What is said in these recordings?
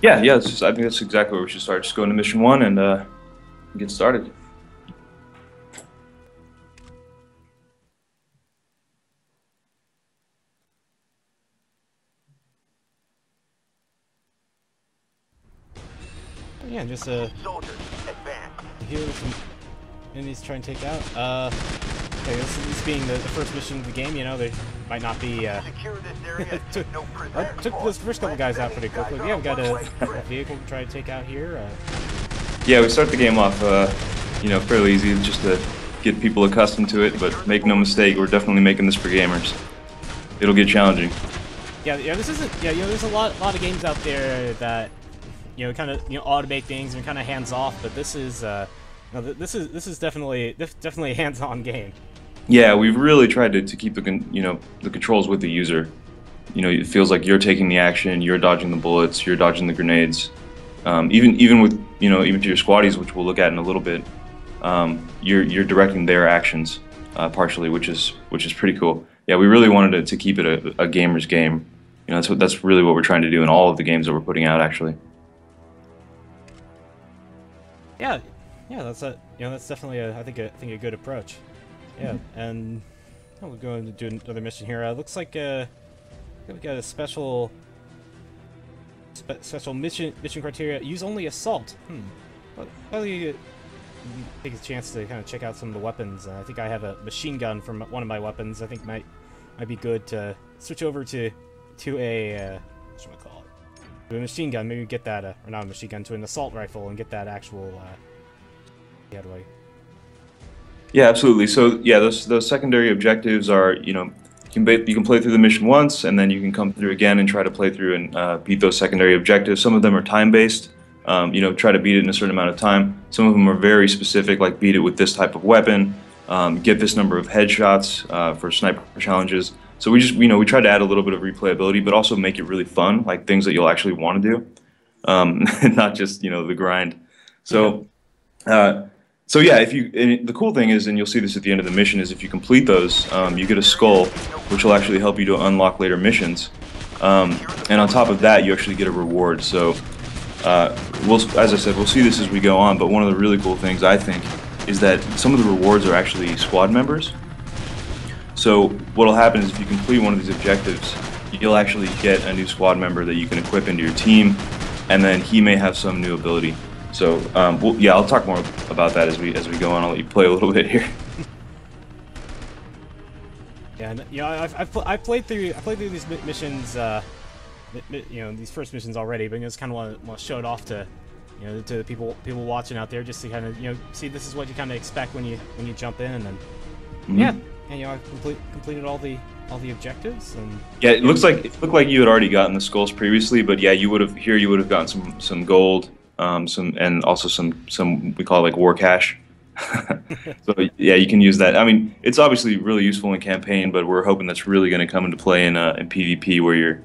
Yeah, yeah. I think that's exactly where we should start. Just go into mission one and get started. Yeah, just Soldiers, advance. here with some enemies to try and take out. Okay, this being the first mission of the game, you know, they might not be. Secure this area. No I prisoners. took those first couple guys out pretty quickly. Yeah, we got a vehicle to try to take out here. Yeah, we start the game off, fairly easy, just to get people accustomed to it. But make no mistake, we're definitely making this for gamers. It'll get challenging. Yeah, this isn't. Yeah, there's a lot of games out there that kind of automate things and kind of hands off. But this is this is definitely a hands-on game. Yeah, we've really tried to keep the controls with the user. It feels like you're taking the action, you're dodging the bullets, you're dodging the grenades. Even with even to your squaddies, which we'll look at in a little bit, you're directing their actions partially, which is pretty cool. Yeah, we really wanted to keep it a gamer's game. That's really what we're trying to do in all of the games that we're putting out, actually. Yeah, that's that's definitely I think a good approach. Yeah, and we're going to do another mission here. Looks like we got a special mission criteria. Use only assault. Well, you take a chance to kind of check out some of the weapons. I think I have a machine gun from one of my weapons. I think might be good to switch over to a to a machine gun. Maybe get that or not a machine gun, to an assault rifle and get that actual. How do I? Yeah, absolutely. So yeah, those secondary objectives are you can play through the mission once, and then you can come through again and try to play through and beat those secondary objectives. Some of them are time based. Try to beat it in a certain amount of time. Some of them are very specific, like beat it with this type of weapon, get this number of headshots for sniper challenges. So we just we try to add a little bit of replayability, but also make it really fun, like things that you'll actually want to do, not just the grind. So. So yeah, the cool thing is, and you'll see this at the end of the mission, is if you complete those, you get a skull, which will actually help you to unlock later missions. And on top of that, you actually get a reward. So, as I said, we'll see this as we go on. But one of the really cool things, I think, is that some of the rewards are actually squad members. So what'll happen is if you complete one of these objectives, you'll actually get a new squad member that you can equip into your team, and then he may have some new ability. So yeah, I'll talk more about that as we go on. I'll let you play a little bit here. Yeah, I've played through these missions, these first missions already, but I just kind of want to show it off to to the people watching out there, just to kind of see this is what you kind of expect when you jump in, and then yeah, and I completed all the objectives. And yeah, it looked like you had already gotten the skulls previously, but yeah, you would have gotten some gold. And also some we call it like war cash. So yeah, you can use that. I mean, it's obviously really useful in campaign, but we're hoping that's really going to come into play in PvP, where you're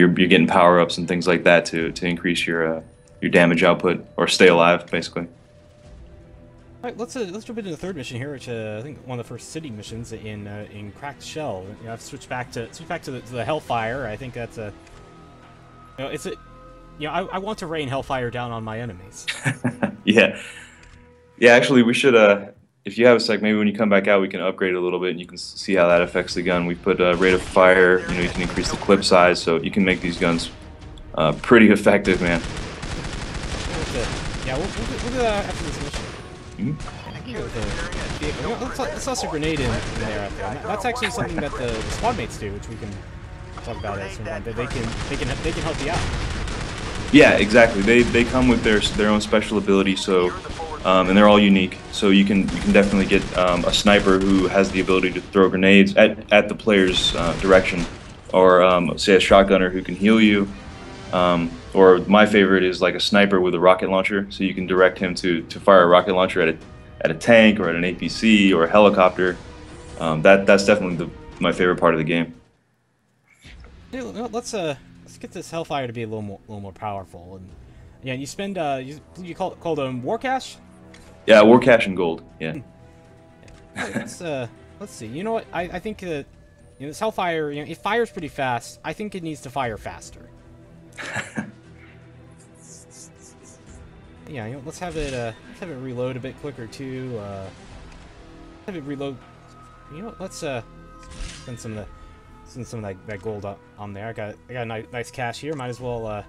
getting power ups and things like that to increase your damage output or stay alive, basically. All right, let's jump into the third mission here, which I think one of the first city missions in Cracked Shell. I've switched back to the Hellfire. I think that's it's a I want to rain hellfire down on my enemies. Yeah. Actually, we should. If you have a sec, maybe when you come back out, we can upgrade it a little bit, and you can see how that affects the gun. We put rate of fire. You can increase the clip size, so you can make these guns pretty effective, man. Yeah, we'll do that after this mission. Let's toss a grenade in there after. That's actually something that the Squadmates do, which we can talk about at some point. That they can help you out. Yeah, exactly. They come with their own special ability, so and they're all unique. So you can definitely get a sniper who has the ability to throw grenades at the player's direction, or say a shotgunner who can heal you, or my favorite is like a sniper with a rocket launcher, so you can direct him to fire a rocket launcher at a tank or at an APC or a helicopter. That's definitely my favorite part of the game. Yeah, let's get this Hellfire to be a little more powerful, and yeah, you spend you call them war cash. Yeah, war cash and gold. Yeah. Let's see. You know what? I think that this Hellfire, it fires pretty fast. I think it needs to fire faster. yeah, let's have it reload a bit quicker too. Have it reload. You know what? Let's spend some of that gold on there. I got a nice cash here. Might as well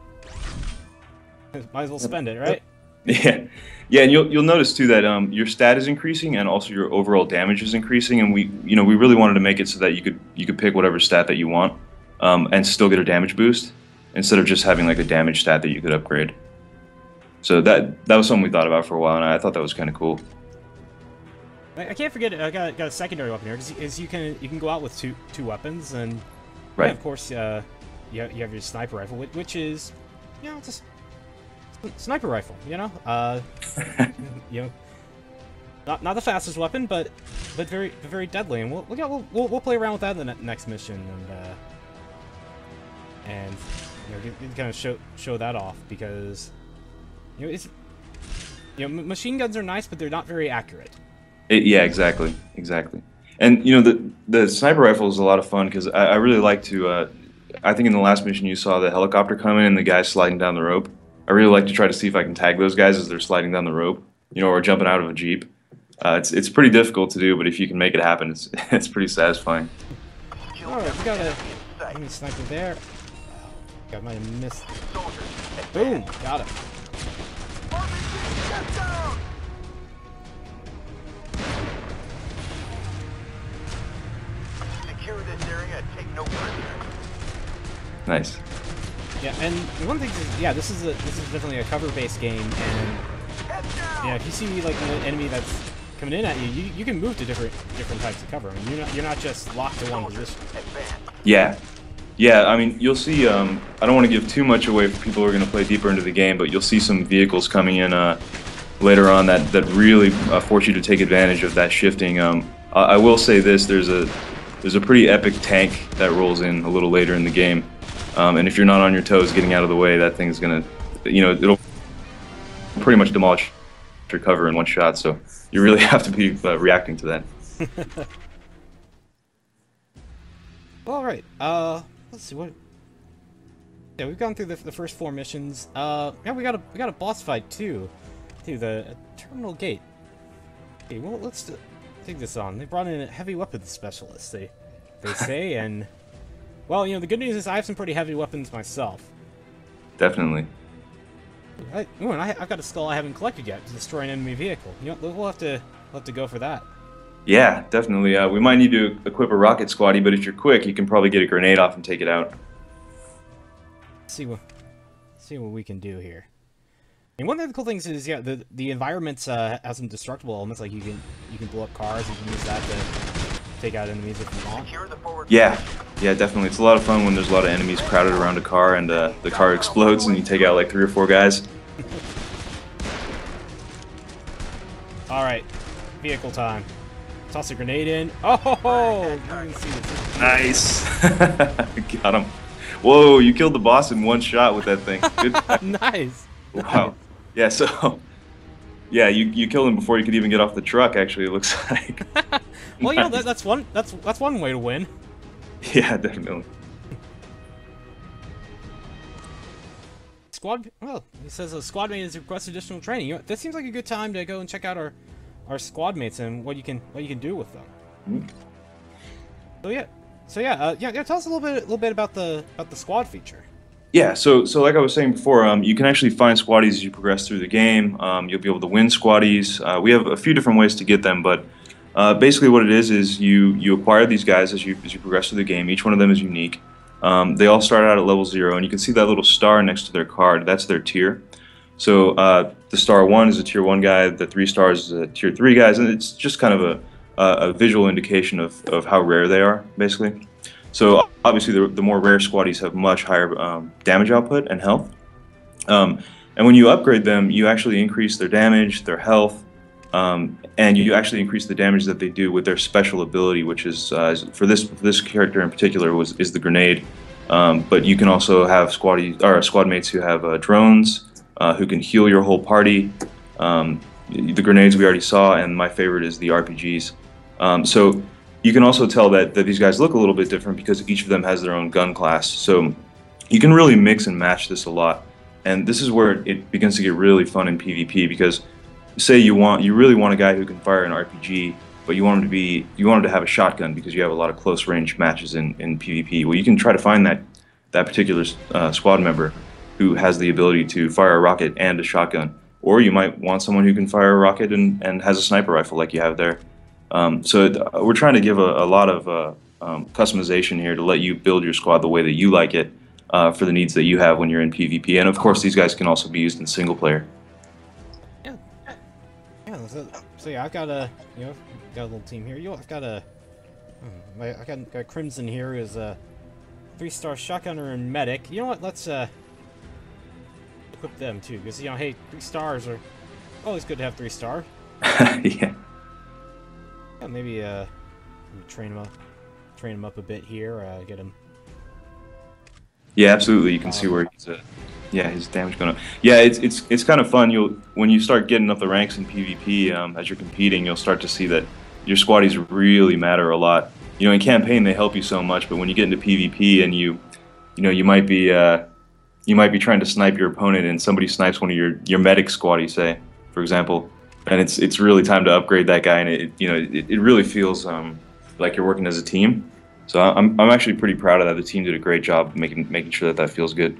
spend it, right? Yeah, yeah, and you'll notice too that your stat is increasing and also your overall damage is increasing, and we really wanted to make it so that you could pick whatever stat that you want, and still get a damage boost instead of just having like a damage stat that you could upgrade. So that was something we thought about for a while, and I thought that was kind of cool. I can't forget it. I got a secondary weapon here because you can go out with two weapons, and Right. yeah, of course you have your sniper rifle, which is just sniper rifle. You know, not the fastest weapon, but very deadly, and we'll play around with that in the next mission, and kind of show that off because it's machine guns are nice, but they're not very accurate. Yeah, exactly. And the sniper rifle is a lot of fun because I really like to. I think in the last mission you saw the helicopter coming and the guys sliding down the rope. I really like to try to see if I can tag those guys as they're sliding down the rope, or jumping out of a jeep. It's pretty difficult to do, but if you can make it happen, it's pretty satisfying. All right, we got a enemy sniper there. God, might have missed. Boom, got him. Secure this area. Take no prisoners. Nice. Yeah, and one thing is, yeah, this is definitely a cover-based game, and yeah, if you see like an enemy that's coming in at you, you can move to different types of cover. I mean, you're not just locked to one position. Yeah. Yeah, I mean, you'll see, I don't want to give too much away for people who are going to play deeper into the game, but you'll see some vehicles coming in later on that really force you to take advantage of that shifting. I will say this, there's a pretty epic tank that rolls in a little later in the game, and if you're not on your toes getting out of the way, that thing's going to, it'll pretty much demolish your cover in one shot, so you really have to be reacting to that. All right, let's see what. Yeah, we've gone through the first 4 missions. Yeah, we got a boss fight too, through the terminal gate. Okay, well let's take this on. They brought in a heavy weapons specialist. They say, and well, the good news is I have some pretty heavy weapons myself. Definitely. I've got a skull I haven't collected yet to destroy an enemy vehicle. We'll have to go for that. Yeah, definitely. We might need to equip a rocket squaddy, but if you're quick, you can probably get a grenade off and take it out. See what we can do here. And one of the cool things is, yeah, the environments have some destructible elements, like you can blow up cars, and you can use that to take out enemies if you want. Secure the forward. Yeah, definitely. It's a lot of fun when there's a lot of enemies crowded around a car and the car explodes and you take out like 3 or 4 guys. All right, vehicle time. Toss a grenade in. Oh, you can see this. Nice. Got him. Whoa, you killed the boss in one shot with that thing. Good. Nice. Wow. Yeah, so yeah, you killed him before you could even get off the truck, actually, it looks like. Well, nice. That's one way to win. Yeah, definitely. Well, it says a squadmate has requested additional training. This seems like a good time to go and check out our squadmates and what you can do with them. Mm-hmm. So yeah, tell us a little bit about the squad feature. Yeah, so like I was saying before, you can actually find squaddies as you progress through the game. You'll be able to win squaddies. We have a few different ways to get them, but basically what it is you acquire these guys as you progress through the game. Each one of them is unique. They all start out at level 0, and you can see that little star next to their card. That's their tier. So the star 1 is a tier 1 guy, the 3 stars is a tier 3 guys, and it's just kind of a visual indication of how rare they are, basically. So obviously the more rare squaddies have much higher damage output and health. And when you upgrade them, you actually increase their damage, their health, and you actually increase the damage that they do with their special ability, which is for this character in particular is the grenade. But you can also have squadmates who have drones, who can heal your whole party. The grenades we already saw, and my favorite is the RPGs. So you can also tell that these guys look a little bit different because each of them has their own gun class. So you can really mix and match this a lot. And this is where it begins to get really fun in PvP because say you really want a guy who can fire an RPG, but you want him to have a shotgun because you have a lot of close range matches in PvP. Well, you can try to find that particular squad member who has the ability to fire a rocket and a shotgun, or you might want someone who can fire a rocket and has a sniper rifle like you have there. We're trying to give a lot of customization here to let you build your squad the way that you like it for the needs that you have when you're in PvP. And of course, these guys can also be used in single player. Yeah. Yeah. So yeah, I've got got a little team here. I've got I got Crimson here is a 3-star shotgunner and medic. You know what? Let's equip them too, because hey, 3 stars are always good to have 3-star. Yeah. Yeah, maybe train him up a bit here. Get him. Yeah, absolutely. You can see where he's his damage going up. Yeah, it's kind of fun. When you start getting up the ranks in PvP as you're competing, you'll start to see that your squaddies really matter a lot. In campaign they help you so much, but when you get into PvP and you might be trying to snipe your opponent and somebody snipes one of your medic squaddies, say, for example, and it's really time to upgrade that guy, and it really feels like you're working as a team. So I'm actually pretty proud of that. The team did a great job making sure that feels good.